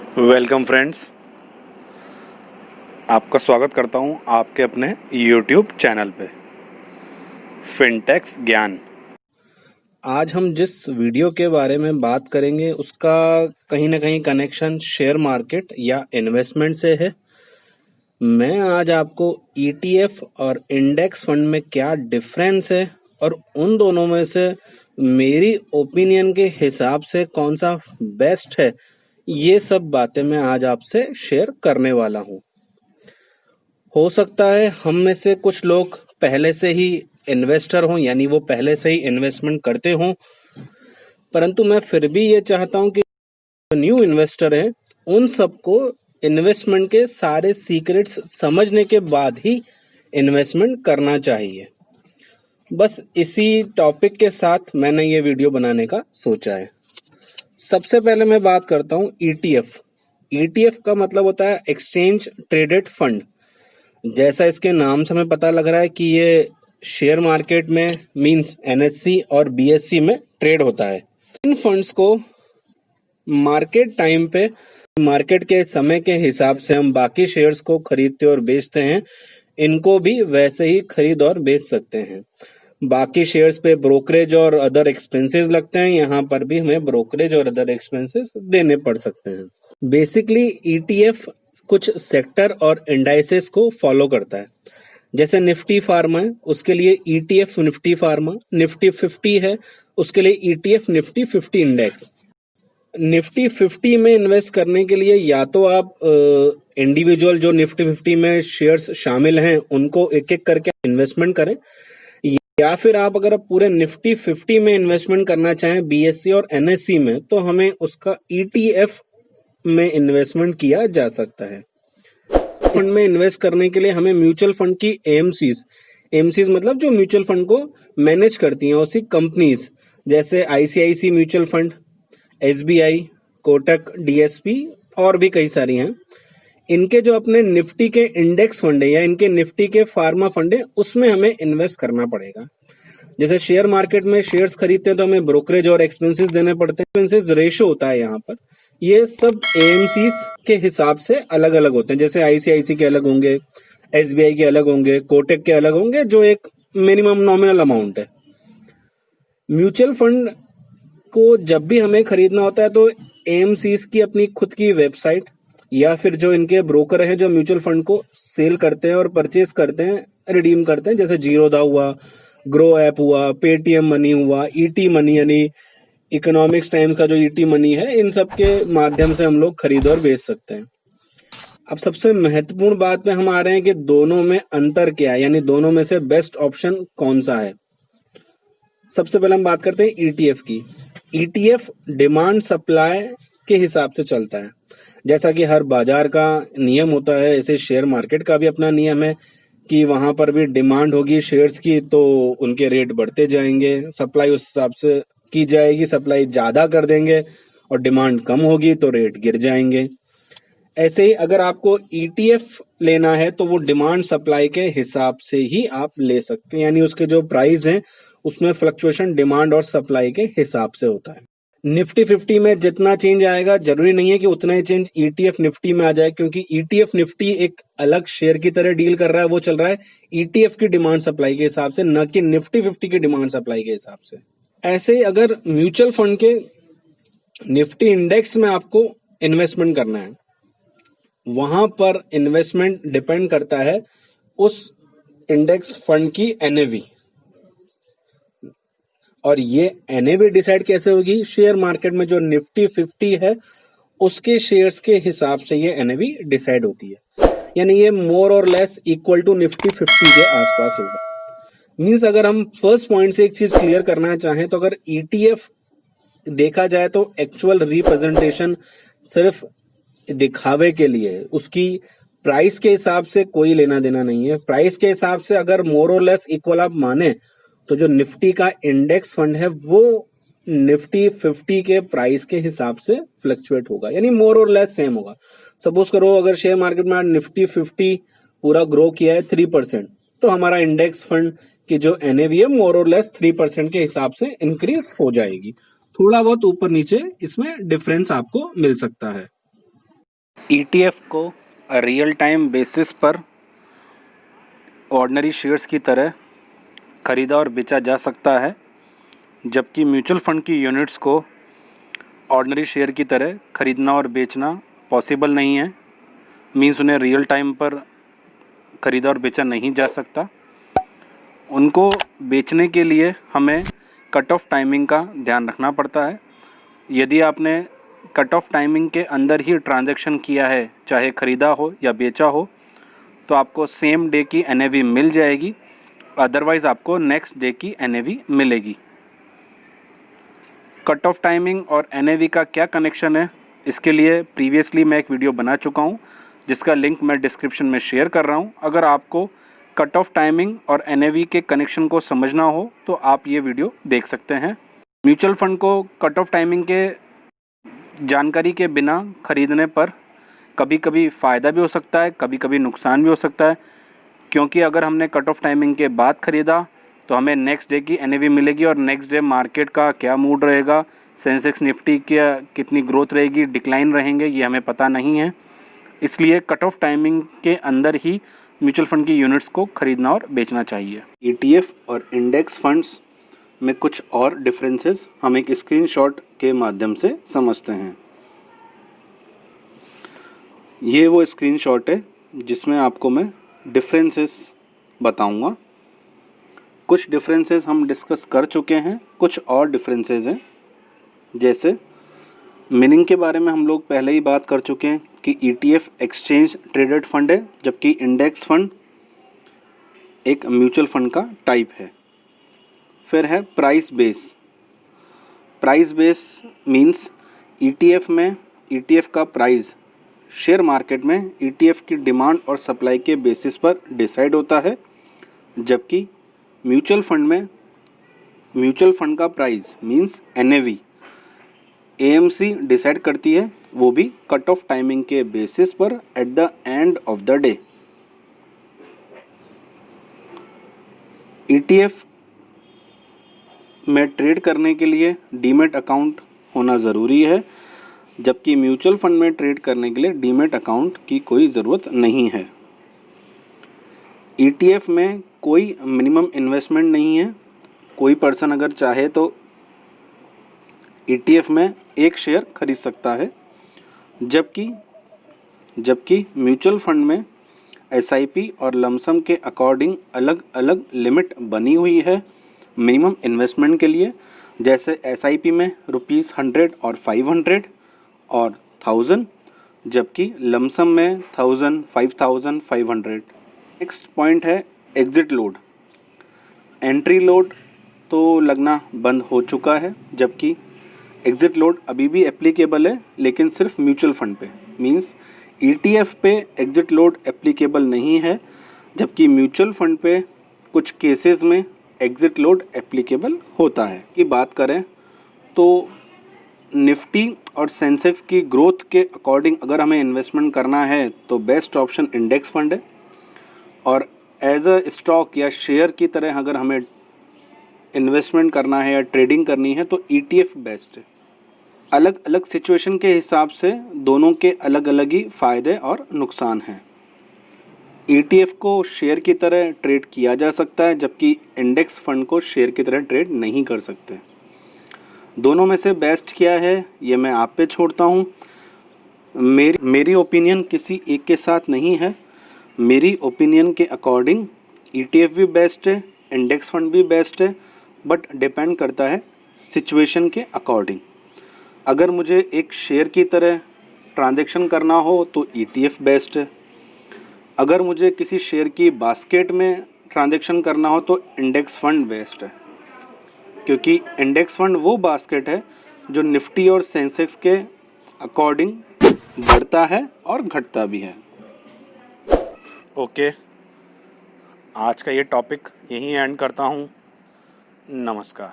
Welcome friends, आपका स्वागत करता हूं आपके अपने YouTube चैनल पे फिनटेक्स ज्ञान। आज हम जिस वीडियो के बारे में बात करेंगे उसका कहीं ना कहीं कनेक्शन शेयर मार्केट या इन्वेस्टमेंट से है। मैं आज आपको ETF और इंडेक्स फंड में क्या डिफरेंस है और उन दोनों में से मेरी ओपिनियन के हिसाब से कौन सा बेस्ट है, ये सब बातें मैं आज आपसे शेयर करने वाला हूँ। हो सकता है हम में से कुछ लोग पहले से ही इन्वेस्टर हों, यानी वो पहले से ही इन्वेस्टमेंट करते हों, परंतु मैं फिर भी ये चाहता हूं कि न्यू इन्वेस्टर हैं उन सबको इन्वेस्टमेंट के सारे सीक्रेट्स समझने के बाद ही इन्वेस्टमेंट करना चाहिए। बस इसी टॉपिक के साथ मैंने ये वीडियो बनाने का सोचा है। सबसे पहले मैं बात करता हूँ ETF। ETF का मतलब होता है एक्सचेंज ट्रेडेड फंड। जैसा इसके नाम से हमें पता लग रहा है कि ये शेयर मार्केट में मींस NSE और BSE में ट्रेड होता है। इन फंड्स को मार्केट टाइम पे, मार्केट के समय के हिसाब से हम बाकी शेयर्स को खरीदते और बेचते हैं, इनको भी वैसे ही खरीद और बेच सकते हैं। बाकी शेयर्स पे ब्रोकरेज और अदर एक्सपेंसेस लगते हैं, यहाँ पर भी हमें ब्रोकरेज और अदर एक्सपेंसेस देने पड़ सकते हैं। बेसिकली ETF कुछ सेक्टर और इंडाइसेस को फॉलो करता है। जैसे निफ्टी फार्मा है, उसके लिए ETF निफ्टी फार्मा। निफ्टी 50 है, उसके लिए ETF निफ्टी 50 इंडेक्स। निफ्टी 50 में इन्वेस्ट करने के लिए या तो आप इंडिविजुअल जो निफ्टी 50 में शेयर्स शामिल हैं उनको एक एक करके इन्वेस्टमेंट करें, या फिर आप अगर पूरे निफ्टी 50 में इन्वेस्टमेंट करना चाहें BSE और NSE में, तो हमें उसका ETF में इन्वेस्टमेंट किया जा सकता है। फंड में इन्वेस्ट करने के लिए हमें म्यूचुअल फंड की AMCs मतलब जो म्यूचुअल फंड को मैनेज करती हैं उसी कंपनीज, जैसे ICICI mutual fund, SBI, Kotak, DSP और भी कई सारी हैं। इनके जो अपने निफ्टी के इंडेक्स फंड है या इनके निफ्टी के फार्मा फंड है, उसमें हमें इन्वेस्ट करना पड़ेगा। जैसे शेयर मार्केट में शेयर्स खरीदते हैं तो हमें ब्रोकरेज और एक्सपेंसेस देने पड़ते हैं। एक्सपेंसेस रेशो होता है यहाँ पर। ये सब AMCs के हिसाब से अलग अलग होते हैं। जैसे ICICI के अलग होंगे, SBI के अलग होंगे, कोटक के अलग होंगे, जो एक मिनिमम नॉमिनल अमाउंट है। म्यूचुअल फंड को जब भी हमें खरीदना होता है तो AMCs की अपनी खुद की वेबसाइट या फिर जो इनके ब्रोकर हैं जो म्यूचुअल फंड को सेल करते हैं और परचेज करते हैं, रिडीम करते हैं, जैसे जीरोधा हुआ, ग्रो ऐप हुआ, पेटीएम मनी हुआ, ET मनी यानी इकोनॉमिक्स टाइम्स का जो ET मनी है, इन सब के माध्यम से हम लोग खरीद और बेच सकते हैं। अब सबसे महत्वपूर्ण बात पे हम आ रहे हैं कि दोनों में अंतर क्या है, यानी दोनों में से बेस्ट ऑप्शन कौन सा है। सबसे पहले हम बात करते हैं ETF की। ETF डिमांड सप्लाई के हिसाब से चलता है। जैसा कि हर बाजार का नियम होता है, ऐसे शेयर मार्केट का भी अपना नियम है कि वहां पर भी डिमांड होगी शेयर्स की तो उनके रेट बढ़ते जाएंगे, सप्लाई उस हिसाब से की जाएगी। सप्लाई ज्यादा कर देंगे और डिमांड कम होगी तो रेट गिर जाएंगे। ऐसे ही अगर आपको ETF लेना है तो वो डिमांड सप्लाई के हिसाब से ही आप ले सकते हैं, यानी उसके जो प्राइस हैं उसमें फ्लक्चुएशन डिमांड और सप्लाई के हिसाब से होता है। निफ्टी 50 में जितना चेंज आएगा जरूरी नहीं है कि उतना ही चेंज ETF निफ्टी में आ जाए, क्योंकि ETF निफ्टी एक अलग शेयर की तरह डील कर रहा है। वो चल रहा है ETF की डिमांड सप्लाई के हिसाब से, न कि निफ्टी 50 की डिमांड सप्लाई के हिसाब से। ऐसे ही अगर म्यूचुअल फंड के निफ्टी इंडेक्स में आपको इन्वेस्टमेंट करना है, वहां पर इन्वेस्टमेंट डिपेंड करता है उस इंडेक्स फंड की NAV, और ये NAV डिसाइड कैसे होगी? शेयर मार्केट में जो निफ्टी 50 है उसके शेयर्स के हिसाब से ये NAV डिसाइड होती है, यानी ये मोर और लेस इक्वल टू निफ्टी 50 के आसपास होगा। मींस अगर हम फर्स्ट पॉइंट से एक चीज क्लियर करना चाहें तो अगर ETF देखा जाए तो एक्चुअल रिप्रेजेंटेशन सिर्फ दिखावे के लिए, उसकी प्राइस के हिसाब से कोई लेना देना नहीं है। प्राइस के हिसाब से अगर मोर और लेस इक्वल आप माने तो जो निफ्टी का इंडेक्स फंड है वो निफ्टी 50 के प्राइस के हिसाब से फ्लक्चुएट होगा, यानी मोर और लेस सेम होगा। सपोज करो अगर शेयर मार्केट में निफ्टी 50 पूरा ग्रो किया है 3%, तो हमारा इंडेक्स फंड की जो NAV है मोर और लेस 3% के हिसाब से इंक्रीज हो जाएगी। थोड़ा बहुत ऊपर नीचे इसमें डिफरेंस आपको मिल सकता है। ETF को रियल टाइम बेसिस पर ऑर्डिनरी शेयर्स की तरह ख़रीदा और बेचा जा सकता है, जबकि म्यूचुअल फंड की यूनिट्स को ऑर्डिनरी शेयर की तरह ख़रीदना और बेचना पॉसिबल नहीं है। मीन्स उन्हें रियल टाइम पर ख़रीदा और बेचा नहीं जा सकता। उनको बेचने के लिए हमें कट ऑफ टाइमिंग का ध्यान रखना पड़ता है। यदि आपने कट ऑफ टाइमिंग के अंदर ही ट्रांजैक्शन किया है, चाहे ख़रीदा हो या बेचा हो, तो आपको सेम डे की NAV मिल जाएगी, अदरवाइज़ आपको नेक्स्ट डे की NAV मिलेगी। कट ऑफ टाइमिंग और NAV का क्या कनेक्शन है, इसके लिए प्रीवियसली मैं एक वीडियो बना चुका हूँ, जिसका लिंक मैं डिस्क्रिप्शन में शेयर कर रहा हूँ। अगर आपको कट ऑफ टाइमिंग और NAV के कनेक्शन को समझना हो तो आप ये वीडियो देख सकते हैं। म्यूचुअल फंड को कट ऑफ टाइमिंग के जानकारी के बिना ख़रीदने पर कभी कभी फ़ायदा भी हो सकता है, कभी कभी नुकसान भी हो सकता है, क्योंकि अगर हमने कट ऑफ टाइमिंग के बाद ख़रीदा तो हमें नेक्स्ट डे की NAV मिलेगी और नेक्स्ट डे मार्केट का क्या मूड रहेगा, सेंसेक्स निफ्टी क्या कितनी ग्रोथ रहेगी, डिक्लाइन रहेंगे, ये हमें पता नहीं है। इसलिए कट ऑफ टाइमिंग के अंदर ही म्यूचुअल फंड की यूनिट्स को ख़रीदना और बेचना चाहिए। ETF और इंडेक्स फंड्स में कुछ और डिफरेंसेस हम एक स्क्रीनशॉट के माध्यम से समझते हैं। ये वो स्क्रीनशॉट है जिसमें आपको मैं डिफरेंसेस बताऊंगा। कुछ डिफरेंसेस हम डिस्कस कर चुके हैं, कुछ और डिफरेंसेस हैं। जैसे मीनिंग के बारे में हम लोग पहले ही बात कर चुके हैं कि ETF एक्सचेंज ट्रेडेड फंड है, जबकि इंडेक्स फंड एक म्यूचुअल फंड का टाइप है। फिर है price base. Price base means ETF में ETF का प्राइस शेयर मार्केट में ETF की डिमांड और सप्लाई के बेसिस पर डिसाइड होता है, जबकि म्यूचुअल फंड में म्यूचुअल फंड का price means NAV AMC decide करती है, वो भी कट ऑफ टाइमिंग के बेसिस पर at the end of the day. ETF में ट्रेड करने के लिए डीमैट अकाउंट होना ज़रूरी है, जबकि म्यूचुअल फंड में ट्रेड करने के लिए डीमैट अकाउंट की कोई ज़रूरत नहीं है। ETF में कोई मिनिमम इन्वेस्टमेंट नहीं है। कोई पर्सन अगर चाहे तो ETF में एक शेयर खरीद सकता है, जबकि म्यूचुअल फंड में SIP और लमसम के अकॉर्डिंग अलग अलग लिमिट बनी हुई है मिनिमम इन्वेस्टमेंट के लिए। जैसे SIP में ₹100 और 500 और 1000, जबकि लमसम में 1000, 5000, 500। नेक्स्ट पॉइंट है एग्ज़िट लोड। एंट्री लोड तो लगना बंद हो चुका है, जबकि एग्ज़िट लोड अभी भी एप्लीकेबल है, लेकिन सिर्फ म्यूचुअल फंड पे। मींस ETF पे एग्ज़िट लोड एप्लीकेबल नहीं है, जबकि म्यूचुअल फंड पे कुछ केसेस में एग्ज़िट लोड एप्लीकेबल होता है। की बात करें तो निफ्टी और सेंसेक्स की ग्रोथ के अकॉर्डिंग अगर हमें इन्वेस्टमेंट करना है तो बेस्ट ऑप्शन इंडेक्स फंड है, और एज अ स्टॉक या शेयर की तरह अगर हमें इन्वेस्टमेंट करना है या ट्रेडिंग करनी है तो ETF बेस्ट है। अलग अलग सिचुएशन के हिसाब से दोनों के अलग अलग ही फ़ायदे और नुकसान हैं। ETF को शेयर की तरह ट्रेड किया जा सकता है, जबकि इंडेक्स फंड को शेयर की तरह ट्रेड नहीं कर सकते। दोनों में से बेस्ट क्या है ये मैं आप पे छोड़ता हूँ। मेरी ओपिनियन किसी एक के साथ नहीं है। मेरी ओपिनियन के अकॉर्डिंग ETF भी बेस्ट है, इंडेक्स फंड भी बेस्ट है, बट डिपेंड करता है सिचुएशन के अकॉर्डिंग। अगर मुझे एक शेयर की तरह ट्रांजैक्शन करना हो तो ETF बेस्ट है। अगर मुझे किसी शेयर की बास्केट में ट्रांजैक्शन करना हो तो इंडेक्स फंड बेस्ट है, क्योंकि इंडेक्स फंड वो बास्केट है जो निफ्टी और सेंसेक्स के अकॉर्डिंग बढ़ता है और घटता भी है। ओके, आज का ये टॉपिक यहीं एंड करता हूँ। नमस्कार।